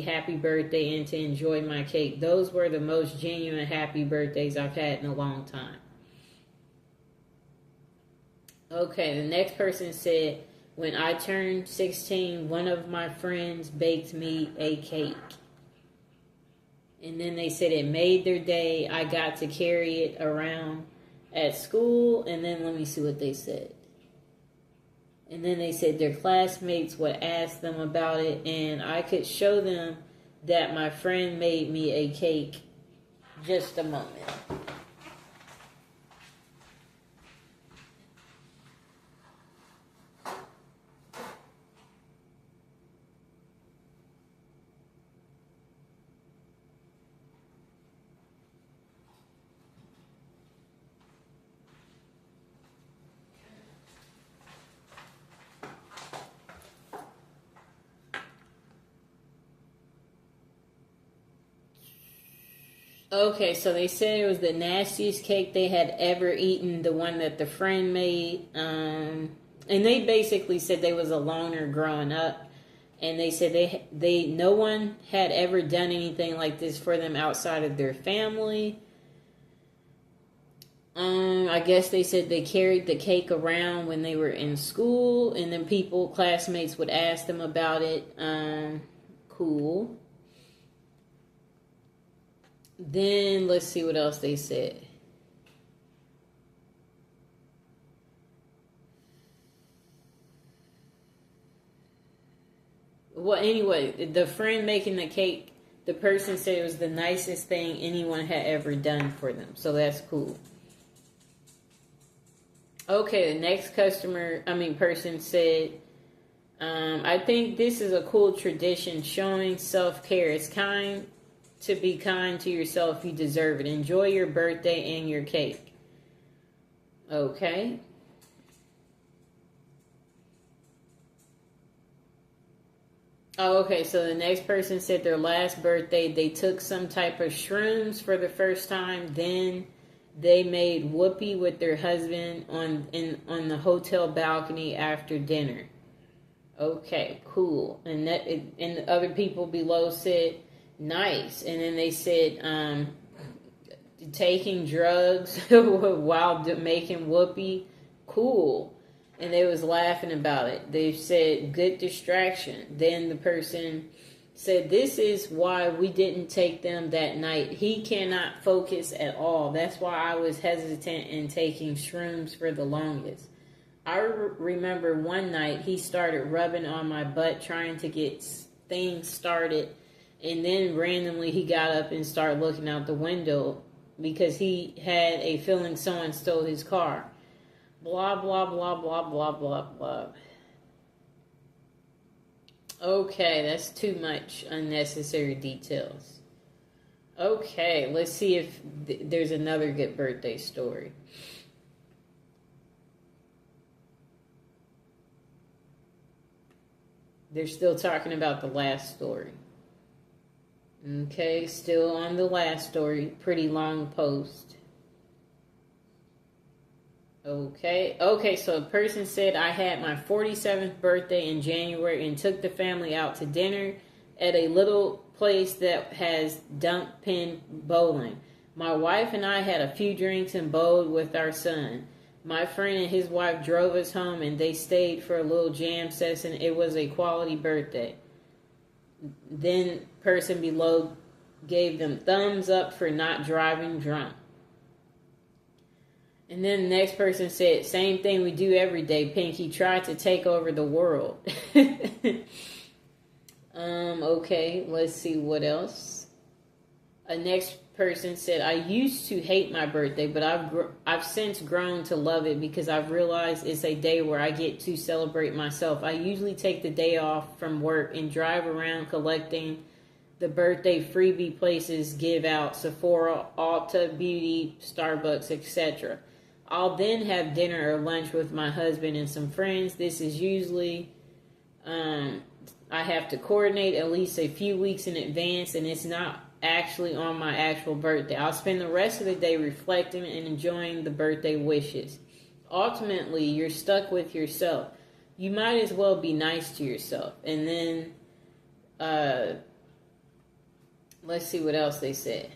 happy birthday and to enjoy my cake. Those were the most genuine happy birthdays I've had in a long time. Okay, the next person said, when I turned 16, one of my friends baked me a cake. And then they said it made their day. I got to carry it around at school. And then let me see what they said. And then they said their classmates would ask them about it, and I could show them that my friend made me a cake. Just a moment. Okay, so they said it was the nastiest cake they had ever eaten, the one that the friend made. And they basically said they was a loner growing up. And they said they no one had ever done anything like this for them outside of their family. I guess they said they carried the cake around when they were in school, and then classmates would ask them about it. Cool. Then let's see what else they said. Well, anyway, the friend making the cake, the person said it was the nicest thing anyone had ever done for them. So that's cool. Okay, the next person said, I think this is a cool tradition showing self-care. It's kind to be kind to yourself. You deserve it. Enjoy your birthday and your cake. Okay. Oh, okay. So the next person said their last birthday, they took some type of shrooms for the first time. Then they made whoopee with their husband on the hotel balcony after dinner. Okay, cool. And and other people below said nice. And then they said taking drugs while making whoopee, cool. And they was laughing about it. They said good distraction. Then the person said, this is why we didn't take them that night. He cannot focus at all. That's why I was hesitant in taking shrooms for the longest. I remember one night he started rubbing on my butt trying to get things started. And then randomly he got up and started looking out the window because he had a feeling someone stole his car. Blah, blah, blah, blah, blah, blah, blah. Okay, that's too much unnecessary details. Okay, let's see if there's another good birthday story. They're still talking about the last story. Okay, still on the last story. Pretty long post. Okay, so a person said, I had my 47th birthday in January and took the family out to dinner at a little place that has dump pin bowling. My wife and I had a few drinks and bowled with our son. My friend and his wife drove us home and they stayed for a little jam session. It was a quality birthday. Then person below gave them thumbs up for not driving drunk. And then the next person said, same thing we do every day. Pinky tried to take over the world. Okay, let's see what else. A next person said, I used to hate my birthday, but I've since grown to love it because I've realized it's a day where I get to celebrate myself. I usually take the day off from work and drive around collecting the birthday freebie places give out, Sephora, Ulta Beauty, Starbucks, etc. I'll then have dinner or lunch with my husband and some friends. This is usually, I have to coordinate at least a few weeks in advance, and it's not actually on my actual birthday. I'll spend the rest of the day reflecting and enjoying the birthday wishes. Ultimately, you're stuck with yourself. You might as well be nice to yourself. And then Let's see what else they said.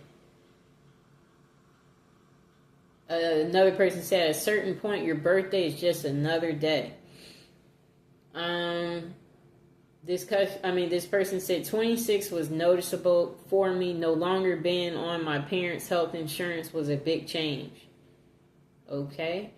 Another person said, at a certain point, your birthday is just another day. This person said 26 was noticeable for me. No longer being on my parents' health insurance was a big change. Okay.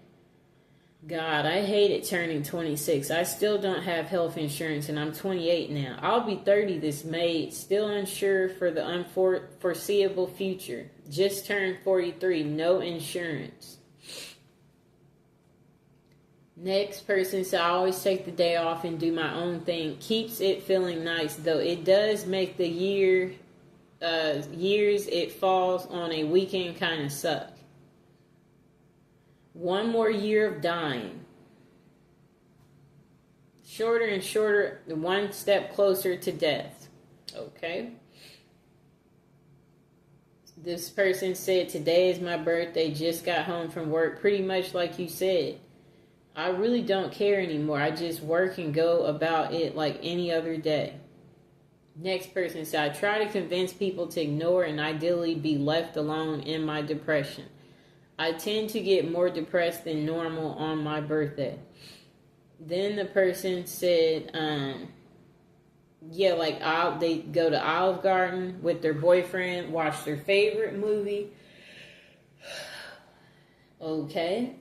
God, I hated turning 26. I still don't have health insurance and I'm 28 now. I'll be 30 this May, still unsure for the unforeseeable future. Just turned 43, no insurance. Next person said, I always take the day off and do my own thing. Keeps it feeling nice, though it does make the years it falls on a weekend kind of suck. One more year of dying. Shorter and shorter, one step closer to death. Okay. This person said, today is my birthday, just got home from work. Pretty much like you said. I really don't care anymore. I just work and go about it like any other day. Next person said, I try to convince people to ignore and ideally be left alone in my depression. I tend to get more depressed than normal on my birthday. Then the person said, they go to Olive Garden with their boyfriend, watch their favorite movie. Okay.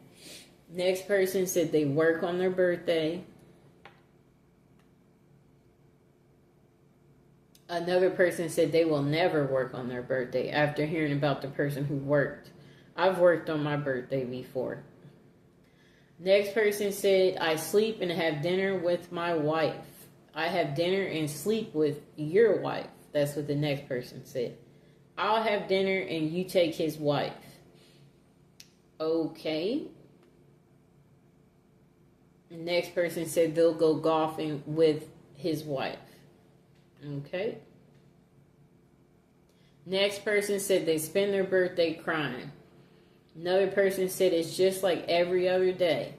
Next person said they work on their birthday. Another person said they will never work on their birthday after hearing about the person who worked. I've worked on my birthday before. Next person said, I sleep and have dinner with my wife. I have dinner and sleep with your wife. That's what the next person said. I'll have dinner and you take his wife. Okay. Next person said they'll go golfing with his wife. Okay. Next person said they spend their birthday crying. Another person said it's just like every other day.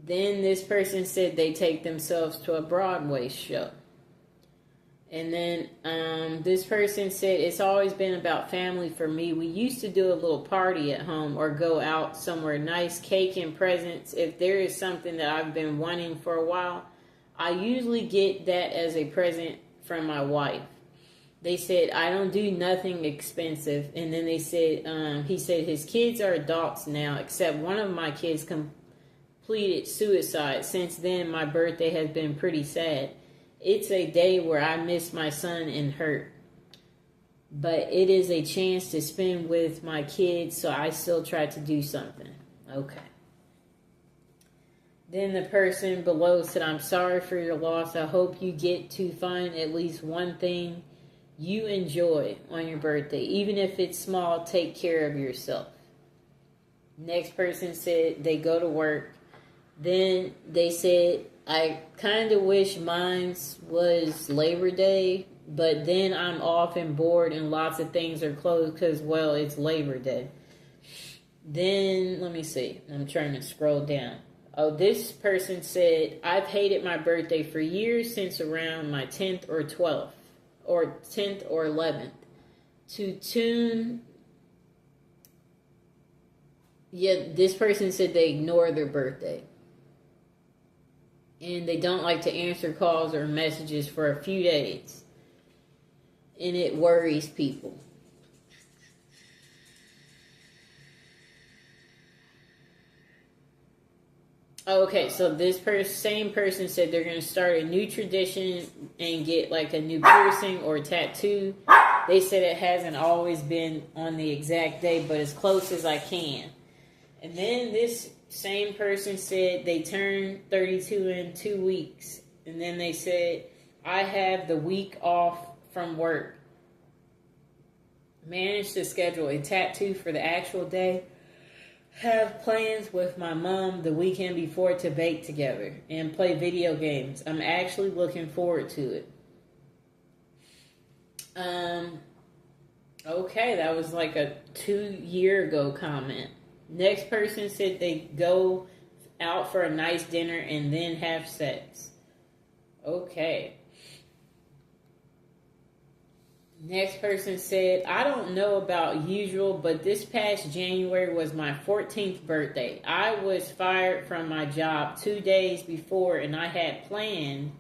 Then this person said they take themselves to a Broadway show. And then this person said it's always been about family for me. We used to do a little party at home or go out somewhere nice, cake and presents. If there is something that I've been wanting for a while, I usually get that as a present from my wife. They said, I don't do nothing expensive. And then they said, he said his kids are adults now, except one of my kids completed suicide. Since then, my birthday has been pretty sad. It's a day where I miss my son and hurt. But it is a chance to spend with my kids, so I still try to do something. Okay. Then the person below said, I'm sorry for your loss. I hope you get to find at least one thing you enjoy on your birthday. Even if it's small, take care of yourself. Next person said they go to work. Then they said, I kind of wish mine was Labor Day, but then I'm off and bored and lots of things are closed because, well, it's Labor Day. Then, let me see. I'm trying to scroll down. Oh, this person said, I've hated my birthday for years since around my 10th or 12th. Or 10th or 11th. This person said they ignore their birthday. And they don't like to answer calls or messages for a few days. And it worries people. Okay, so this same person said they're going to start a new tradition and get like a new piercing or tattoo. They said it hasn't always been on the exact day, but as close as I can. And then this same person said they turned 32 in 2 weeks. And then they said, I have the week off from work. Managed to schedule a tattoo for the actual day. Have plans with my mom the weekend before to bake together and play video games. I'm actually looking forward to it. Okay, that was like a 2-year ago comment. Next person said they go out for a nice dinner and then have sex. Okay. Next person said, I don't know about usual, but this past January was my 14th birthday. I was fired from my job 2 days before, and I had planned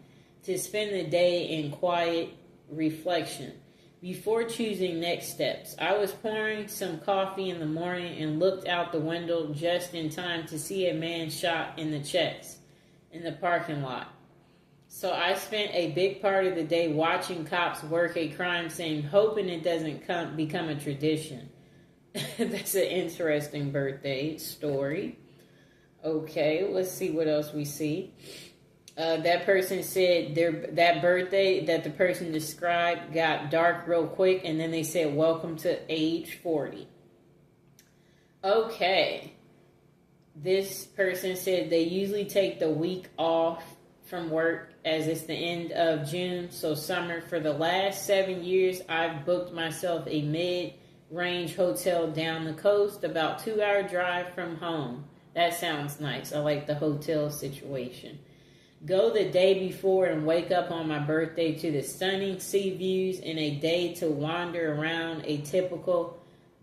to spend the day in quiet reflection before choosing next steps. I was pouring some coffee in the morning and looked out the window just in time to see a man shot in the chest in the parking lot. So I spent a big part of the day watching cops work a crime scene, hoping it doesn't become a tradition. That's an interesting birthday story. Okay, let's see what else we see. That person said that birthday that the person described got dark real quick, and then they said, welcome to age 40. Okay. This person said they usually take the week off from work as it's the end of June, so summer. For the last 7 years, I've booked myself a mid-range hotel down the coast, about 2-hour drive from home. That sounds nice. I like the hotel situation. Go the day before and wake up on my birthday to the stunning sea views and a day to wander around a typical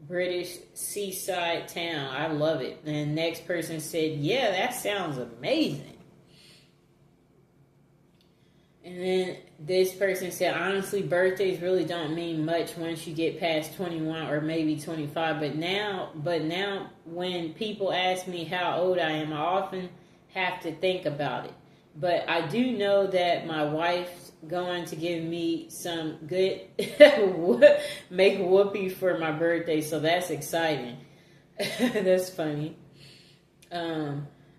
British seaside town. I love it. And the next person said, yeah, that sounds amazing. And then this person said, honestly, birthdays really don't mean much once you get past 21 or maybe 25. But now when people ask me how old I am, I often have to think about it. But I do know that my wife's going to give me some good make whoopee for my birthday, so that's exciting. That's funny.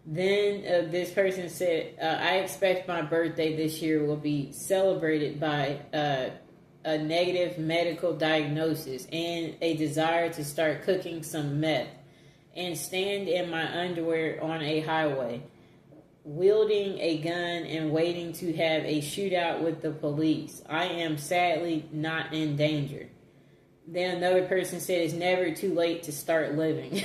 Then this person said, I expect my birthday this year will be celebrated by a negative medical diagnosis and a desire to start cooking some meth and stand in my underwear on a highway, wielding a gun and waiting to have a shootout with the police. I am sadly not in danger. Then another person said, it's never too late to start living.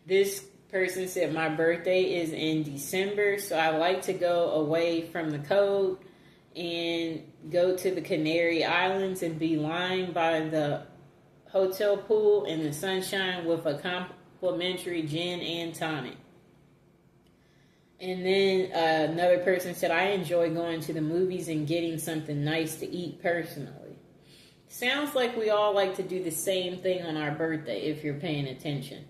This person said, my birthday is in December, so I like to go away from the cold and go to the Canary Islands and be lying by the hotel pool in the sunshine with a complimentary gin and tonic. And then another person said, I enjoy going to the movies and getting something nice to eat personally. Sounds like we all like to do the same thing on our birthday if you're paying attention.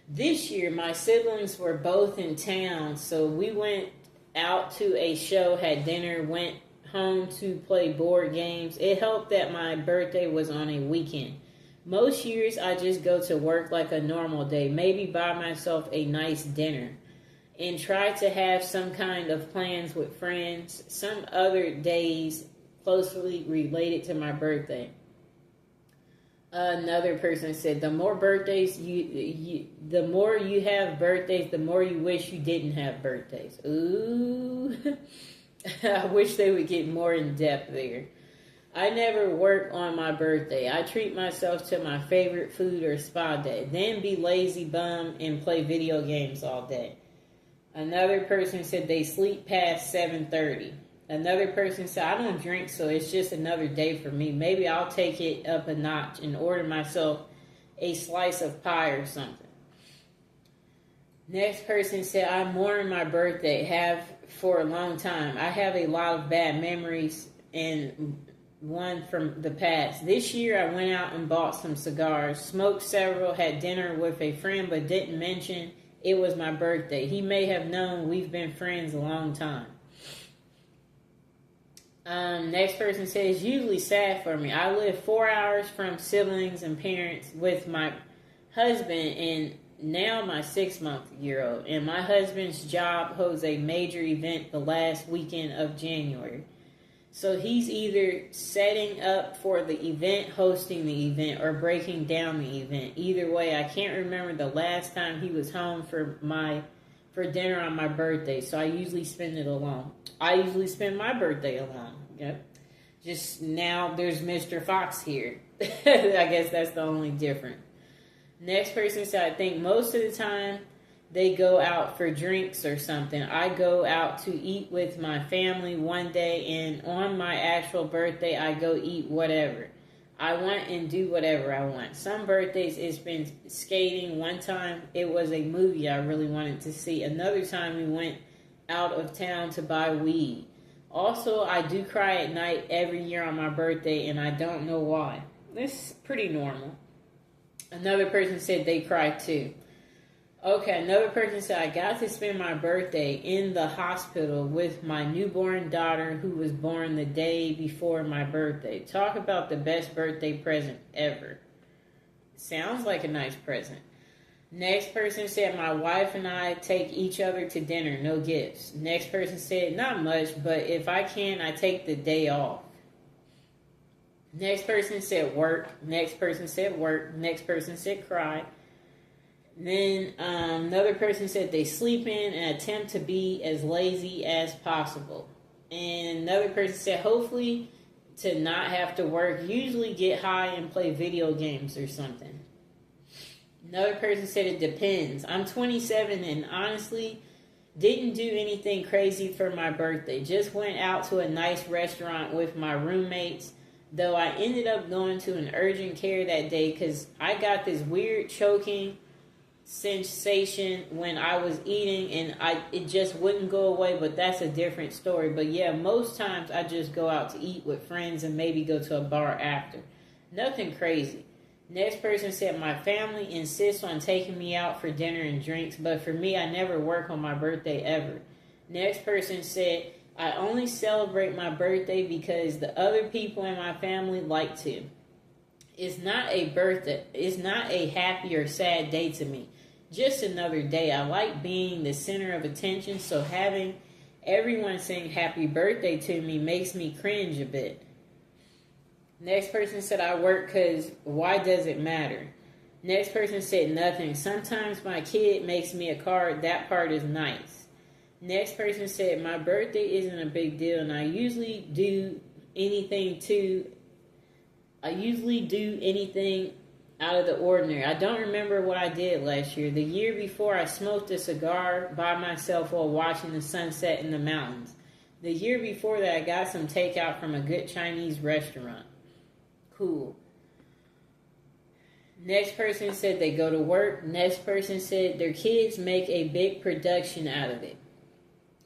This year, my siblings were both in town, so we went out to a show, had dinner, went home to play board games. It helped that my birthday was on a weekend. Most years, I just go to work like a normal day, maybe buy myself a nice dinner, and try to have some kind of plans with friends some other days closely related to my birthday. Another person said, the more birthdays the more you have birthdays, the more you wish you didn't have birthdays. Ooh. I wish they would get more in depth there. I never work on my birthday. I treat myself to my favorite food or spa day, then be lazy bum and play video games all day. Another person said they sleep past 7:30. Another person said, I don't drink, so it's just another day for me. Maybe I'll take it up a notch and order myself a slice of pie or something. Next person said, I mourn my birthday, have for a long time. I have a lot of bad memories and one from the past. This year I went out and bought some cigars, smoked several, had dinner with a friend, but didn't mention it was my birthday. He may have known we've been friends a long time. Next person says, usually sad for me. I live 4 hours from siblings and parents with my husband and now my 6-month-old. And my husband's job holds a major event the last weekend of January. So he's either setting up for the event, hosting the event, or breaking down the event. Either way, I can't remember the last time he was home for dinner on my birthday, so I usually spend it alone. I usually spend my birthday alone. Yep. Just now there's Mr. Fox here. I guess that's the only difference. Next person said, I think most of the time they go out for drinks or something. I go out to eat with my family one day, and on my actual birthday, I go eat whatever I want and do whatever I want. Some birthdays it's been skating. One time it was a movie I really wanted to see. Another time we went out of town to buy weed. Also, I do cry at night every year on my birthday, and I don't know why. It's pretty normal. Another person said they cry too. Okay, another person said, I got to spend my birthday in the hospital with my newborn daughter who was born the day before my birthday. Talk about the best birthday present ever. Sounds like a nice present. Next person said, my wife and I take each other to dinner, no gifts. Next person said, not much, but if I can, I take the day off. Next person said work. Next person said work. Next person said cry. Then another person said they sleep in and attempt to be as lazy as possible. And another person said hopefully to not have to work, usually get high and play video games or something. Another person said it depends. I'm 27 and honestly didn't do anything crazy for my birthday. Just went out to a nice restaurant with my roommates. Though I ended up going to an urgent care that day because I got this weird choking sensation when I was eating and it just wouldn't go away, but that's a different story. But yeah, most times I just go out to eat with friends and maybe go to a bar after. Nothing crazy. Next person said my family insists on taking me out for dinner and drinks, but for me I never work on my birthday ever. Next person said I only celebrate my birthday because the other people in my family like to. It's not a birthday. It's not a happy or sad day to me. Just another day. I like being the center of attention, so having everyone saying happy birthday to me makes me cringe a bit. Next person said I work because why does it matter? Next person said nothing. Sometimes my kid makes me a card. That part is nice. Next person said my birthday isn't a big deal and I usually do anything out of the ordinary. I don't remember what I did last year. The year before, I smoked a cigar by myself while watching the sunset in the mountains. The year before that, I got some takeout from a good Chinese restaurant. Cool. Next person said they go to work. Next person said their kids make a big production out of it.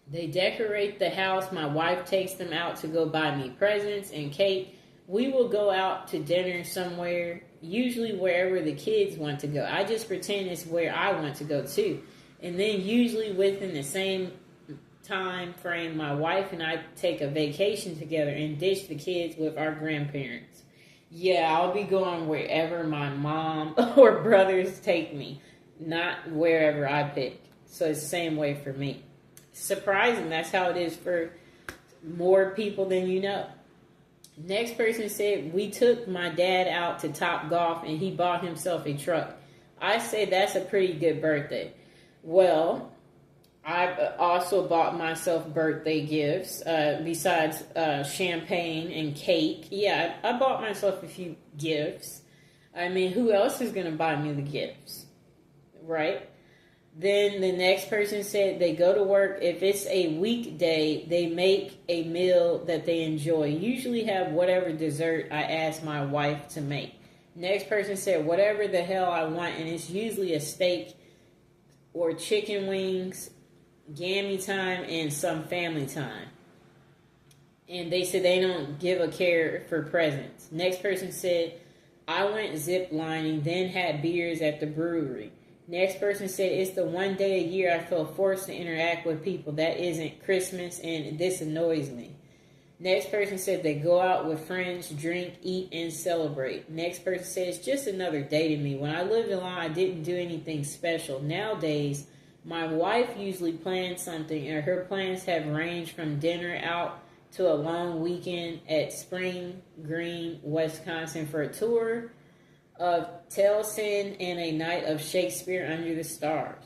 They decorate the house. My wife takes them out to go buy me presents and cake. We will go out to dinner somewhere, usually wherever the kids want to go. I just pretend it's where I want to go too. And then usually within the same time frame, my wife and I take a vacation together and dish the kids with our grandparents. Yeah, I'll be going wherever my mom or brothers take me, not wherever I pick. So it's the same way for me. Surprising, that's how it is for more people than you know. Next person said, we took my dad out to Top Golf and he bought himself a truck. I say that's a pretty good birthday. Well, I also bought myself birthday gifts besides champagne and cake. Yeah, I bought myself a few gifts. I mean, who else is going to buy me the gifts? Right? Then the next person said they go to work. If it's a weekday, they make a meal that they enjoy. Usually have whatever dessert I ask my wife to make. Next person said whatever the hell I want, and it's usually a steak or chicken wings, gammy time, and some family time. And they said they don't give a care for presents. Next person said I went zip lining, then had beers at the brewery. Next person said, it's the one day a year I feel forced to interact with people. That isn't Christmas, and this annoys me. Next person said they go out with friends, drink, eat, and celebrate. Next person said, it's just another day to me. When I lived alone, I didn't do anything special. Nowadays, my wife usually plans something, and her plans have ranged from dinner out to a long weekend at Spring Green, Wisconsin for a tour of Tellson and a night of Shakespeare under the stars.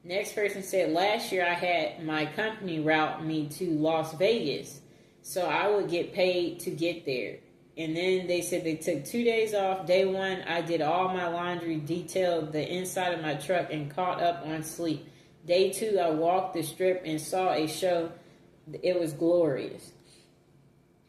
Next person said, last year I had my company route me to Las Vegas, so I would get paid to get there. And then they said they took 2 days off. Day one, I did all my laundry, detailed the inside of my truck, and caught up on sleep. Day two, I walked the strip and saw a show. It was glorious.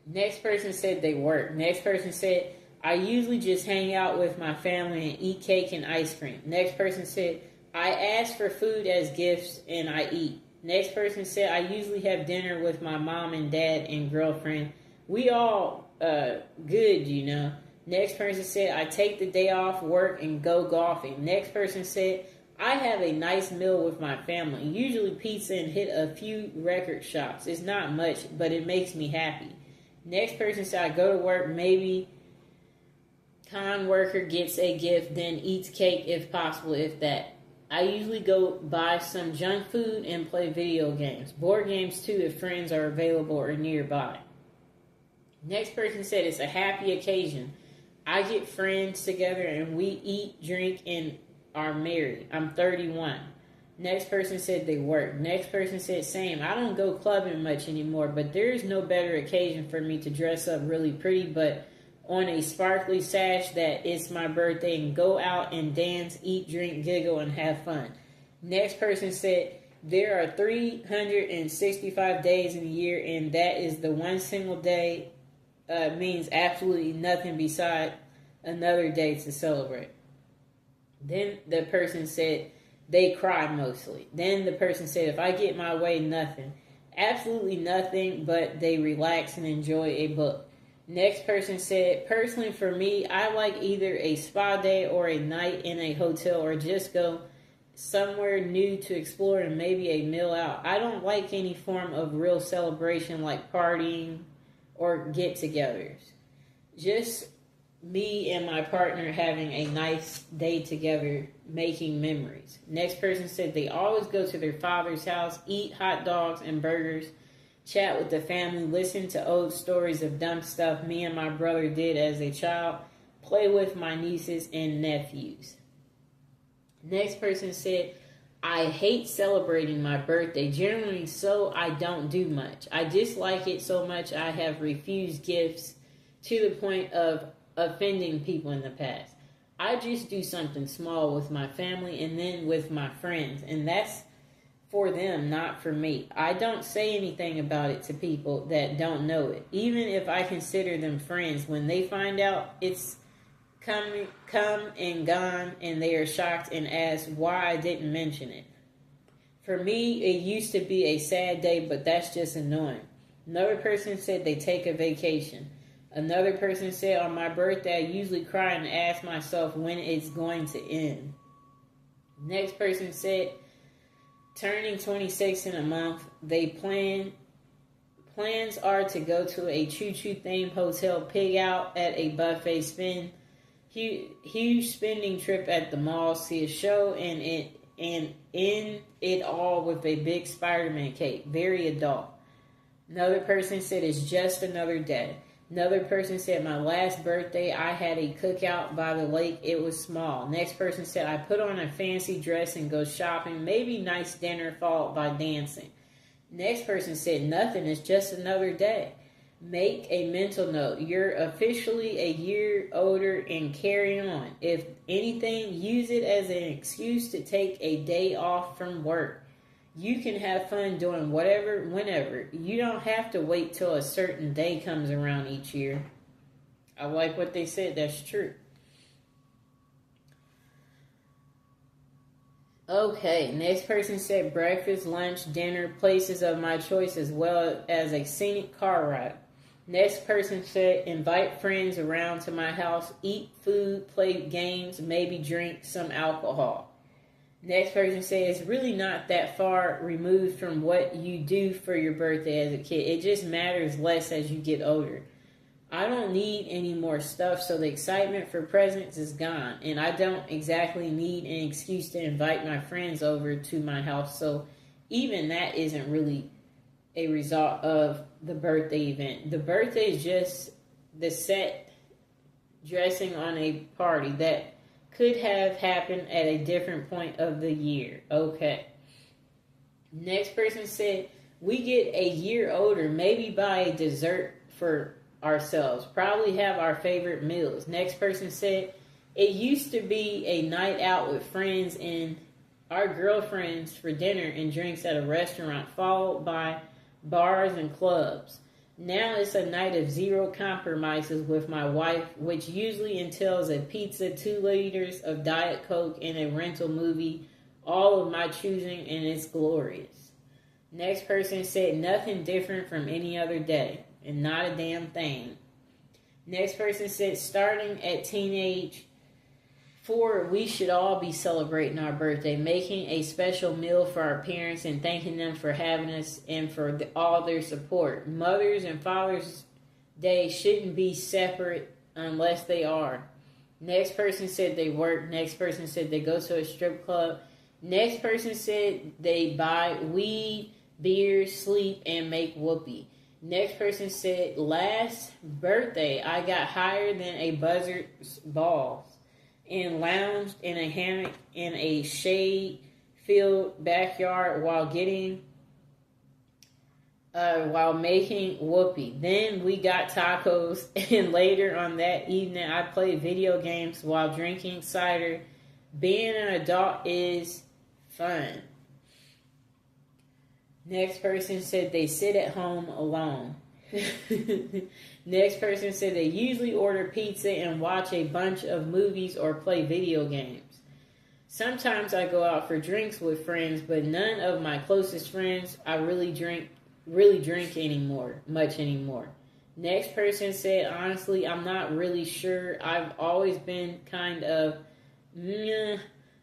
Next person said they work. Next person said, I usually just hang out with my family and eat cake and ice cream. Next person said, I ask for food as gifts and I eat. Next person said, I usually have dinner with my mom and dad and girlfriend. We all good, you know. Next person said, I take the day off work and go golfing. Next person said, I have a nice meal with my family, usually pizza, and hit a few record shops. It's not much, but it makes me happy. Next person said, I go to work, maybe con worker gets a gift, then eats cake if possible, if that. I usually go buy some junk food and play video games. Board games too if friends are available or nearby. Next person said it's a happy occasion. I get friends together and we eat, drink, and are married. I'm 31. Next person said they work. Next person said same. I don't go clubbing much anymore, but there is no better occasion for me to dress up really pretty, but on a sparkly sash that it's my birthday and go out and dance, eat, drink, giggle, and have fun. Next person said there are 365 days in a year, and that is the one single day means absolutely nothing beside another day to celebrate. Then the person said they cry mostly. Then the person said, if I get my way, nothing. Absolutely nothing, but they relax and enjoy a book. Next person said, personally for me, I like either a spa day or a night in a hotel or just go somewhere new to explore and maybe a meal out. I don't like any form of real celebration like partying or get-togethers. Just me and my partner having a nice day together, making memories. Next person said they always go to their father's house, eat hot dogs and burgers, chat with the family, listen to old stories of dumb stuff me and my brother did as a child, play with my nieces and nephews. Next person said, I hate celebrating my birthday, generally, so I don't do much. I dislike it so much I have refused gifts to the point of offending people in the past. I just do something small with my family and then with my friends, and that's for them, not for me. I don't say anything about it to people that don't know it. Even if I consider them friends, when they find out it's come and gone, and they are shocked and ask why I didn't mention it. For me, it used to be a sad day, but that's just annoying. Another person said they take a vacation. Another person said on my birthday, I usually cry and ask myself when it's going to end. Next person said, turning 26 in a month, they plans are to go to a choo-choo themed hotel, pig out at a buffet, spend huge spending trip at the mall, see a show, and end it all with a big Spider-Man cake. Very adult. Another person said it's just another day. Another person said my last birthday I had a cookout by the lake. It was small. Next person said I put on a fancy dress and go shopping. Maybe nice dinner followed by dancing. Next person said nothing. It's just another day. Make a mental note. You're officially a year older and carry on. If anything, use it as an excuse to take a day off from work. You can have fun doing whatever, whenever. You don't have to wait till a certain day comes around each year. I like what they said. That's true. Okay, next person said breakfast, lunch, dinner, places of my choice, as well as a scenic car ride. Next person said invite friends around to my house, eat food, play games, maybe drink some alcohol. Next person says it's really not that far removed from what you do for your birthday as a kid. It just matters less as you get older. I don't need any more stuff, so the excitement for presents is gone. And I don't exactly need an excuse to invite my friends over to my house, so even that isn't really a result of the birthday event. The birthday is just the set dressing on a party that could have happened at a different point of the year. Okay. Next person said, we get a year older, maybe buy a dessert for ourselves. Probably have our favorite meals. Next person said, it used to be a night out with friends and our girlfriends for dinner and drinks at a restaurant, followed by bars and clubs. Now it's a night of zero compromises with my wife, which usually entails a pizza, 2 liters of Diet Coke, and a rental movie, all of my choosing, and it's glorious. Next person said, nothing different from any other day, and not a damn thing. Next person said, starting at teenage 4, we should all be celebrating our birthday, making a special meal for our parents and thanking them for having us and for all their support. Mother's and Father's Day shouldn't be separate unless they are. Next person said they work. Next person said they go to a strip club. Next person said they buy weed, beer, sleep, and make whoopee. Next person said, last birthday I got higher than a buzzard's balls and lounged in a hammock in a shade-filled backyard while making whoopee. Then we got tacos, and later on that evening I played video games while drinking cider. Being an adult is fun. Next person said they sit at home alone. Next person said they usually order pizza and watch a bunch of movies or play video games. Sometimes I go out for drinks with friends, but none of my closest friends I really drink much anymore. Next person said, honestly, I'm not really sure. I've always been kind of meh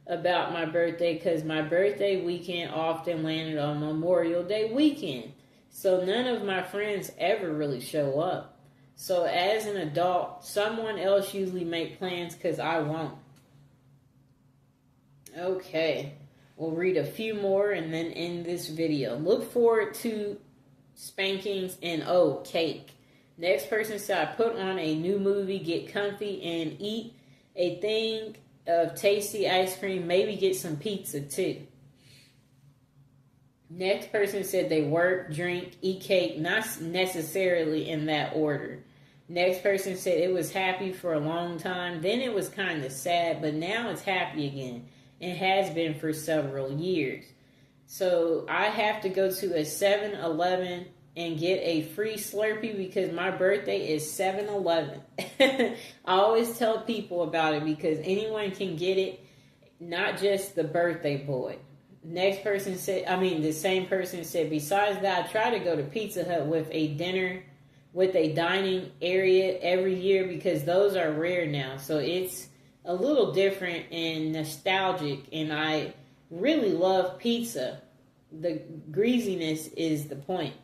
about my birthday because my birthday weekend often landed on Memorial Day weekend. So none of my friends ever really show up. So as an adult, someone else usually make plans because I won't. Okay, we'll read a few more and then end this video. Look forward to spankings and cake. Next person said, I put on a new movie, get comfy, and eat a thing of tasty ice cream, maybe get some pizza too. Next person said they work, drink, eat cake, not necessarily in that order. Next person said it was happy for a long time, then it was kind of sad, but now it's happy again. It has been for several years. So I have to go to a 7-Eleven and get a free Slurpee because my birthday is 7-Eleven. I always tell people about it because anyone can get it, not just the birthday boy. Next person said, the same person said, besides that, I try to go to Pizza Hut with a dining area every year because those are rare now. So it's a little different and nostalgic, and I really love pizza. The greasiness is the point.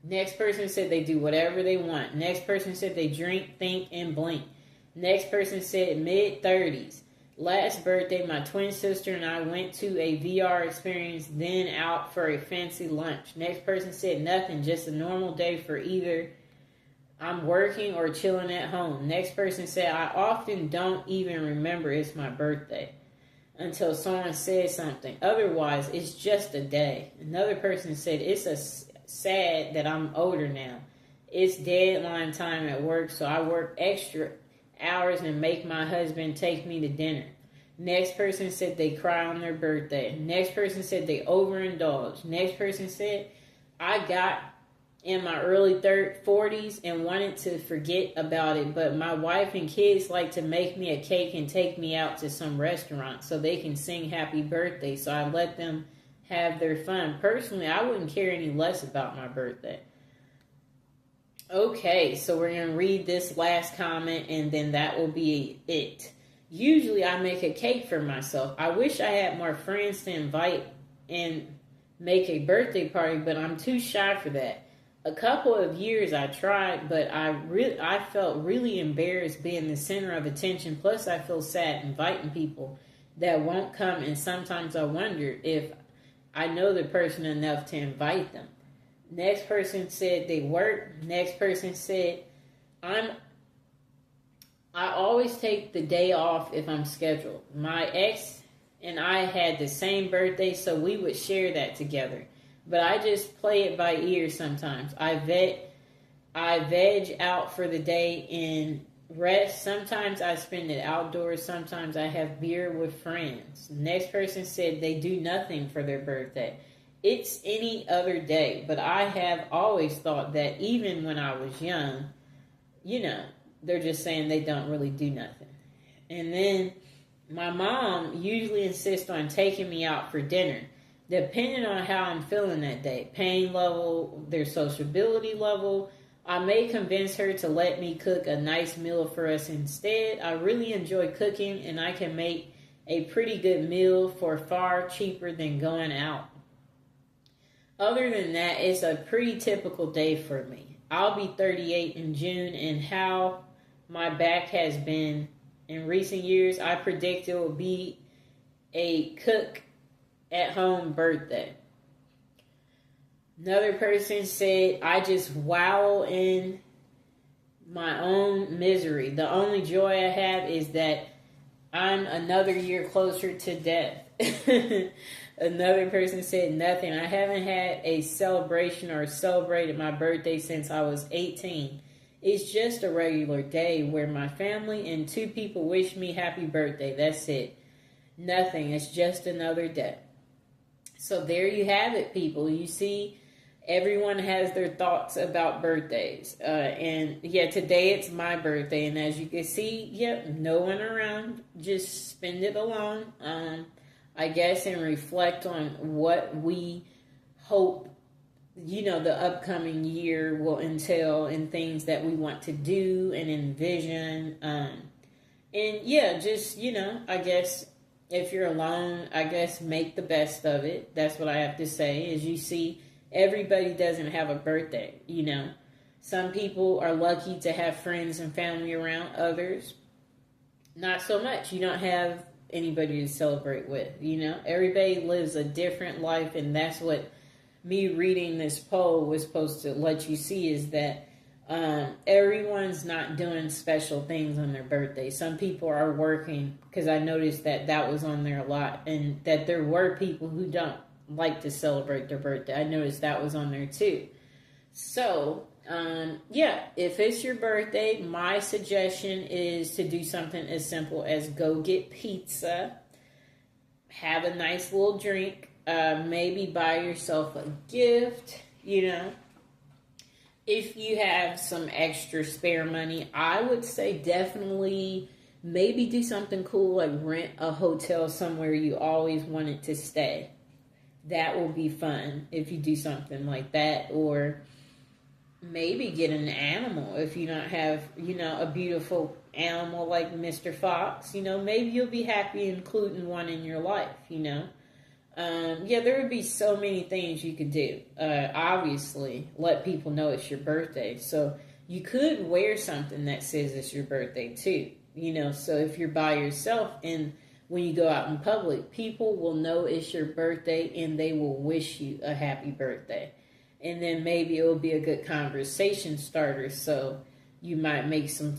Next person said they do whatever they want. Next person said they drink, think, and blink. Next person said mid-30s. Last birthday, my twin sister and I went to a VR experience, then out for a fancy lunch. Next person said nothing, just a normal day for either I'm working or chilling at home. Next person said, I often don't even remember it's my birthday until someone says something. Otherwise, it's just a day. Another person said, it's sad that I'm older now. It's deadline time at work, so I work extra hours and make my husband take me to dinner. Next person said they cry on their birthday. Next person said they overindulge. Next person said, I got in my early 40s and wanted to forget about it, but my wife and kids like to make me a cake and take me out to some restaurant so they can sing happy birthday, so I let them have their fun. Personally, I wouldn't care any less about my birthday. Okay, so we're going to read this last comment and then that will be it. Usually I make a cake for myself. I wish I had more friends to invite and make a birthday party, but I'm too shy for that. A couple of years I tried, but I felt really embarrassed being the center of attention. Plus I feel sad inviting people that won't come, and sometimes I wonder if I know the person enough to invite them. Next person said they work. Next person said, I always take the day off if I'm scheduled. My ex and I had the same birthday, so we would share that together. But I just play it by ear sometimes. I vet I veg out for the day and rest. Sometimes I spend it outdoors. Sometimes I have beer with friends. Next person said they do nothing for their birthday. It's any other day, but I have always thought that even when I was young, you know, they're just saying they don't really do nothing. And then my mom usually insists on taking me out for dinner, depending on how I'm feeling that day, pain level, their sociability level. I may convince her to let me cook a nice meal for us instead. I really enjoy cooking, and I can make a pretty good meal for far cheaper than going out. Other than that, it's a pretty typical day for me. I'll be 38 in June, and how my back has been in recent years, I predict it will be a cook at home birthday. Another person said, I just wallow in my own misery. The only joy I have is that I'm another year closer to death. Another person said, nothing. I haven't had a celebration or celebrated my birthday since I was 18. It's just a regular day where my family and 2 people wish me happy birthday. That's it. Nothing. It's just another day. So there you have it, people. You see, everyone has their thoughts about birthdays. And yeah, today it's my birthday. And as you can see, yep, no one around. Just spend it alone, I guess, and reflect on what we hope, the upcoming year will entail, and things that we want to do and envision. And yeah, just, I guess if you're alone, I guess make the best of it. That's what I have to say. As you see, everybody doesn't have a birthday, Some people are lucky to have friends and family around. Others, not so much. You don't have anybody to celebrate with, Everybody lives a different life, and that's what me reading this poll was supposed to let you see, is that everyone's not doing special things on their birthday. Some people are working, because I noticed that was on there a lot, and that there were people who don't like to celebrate their birthday. I noticed that was on there too. So, yeah, if it's your birthday, my suggestion is to do something as simple as go get pizza, have a nice little drink, maybe buy yourself a gift, If you have some extra spare money, I would say definitely maybe do something cool, like rent a hotel somewhere you always wanted to stay. That will be fun if you do something like that. Or maybe get an animal if you don't have, a beautiful animal like Mr. Fox. Maybe you'll be happy including one in your life, Yeah, there would be so many things you could do. Obviously, let people know it's your birthday. So you could wear something that says it's your birthday too, So if you're by yourself and when you go out in public, people will know it's your birthday and they will wish you a happy birthday. And then maybe it will be a good conversation starter, so you might make some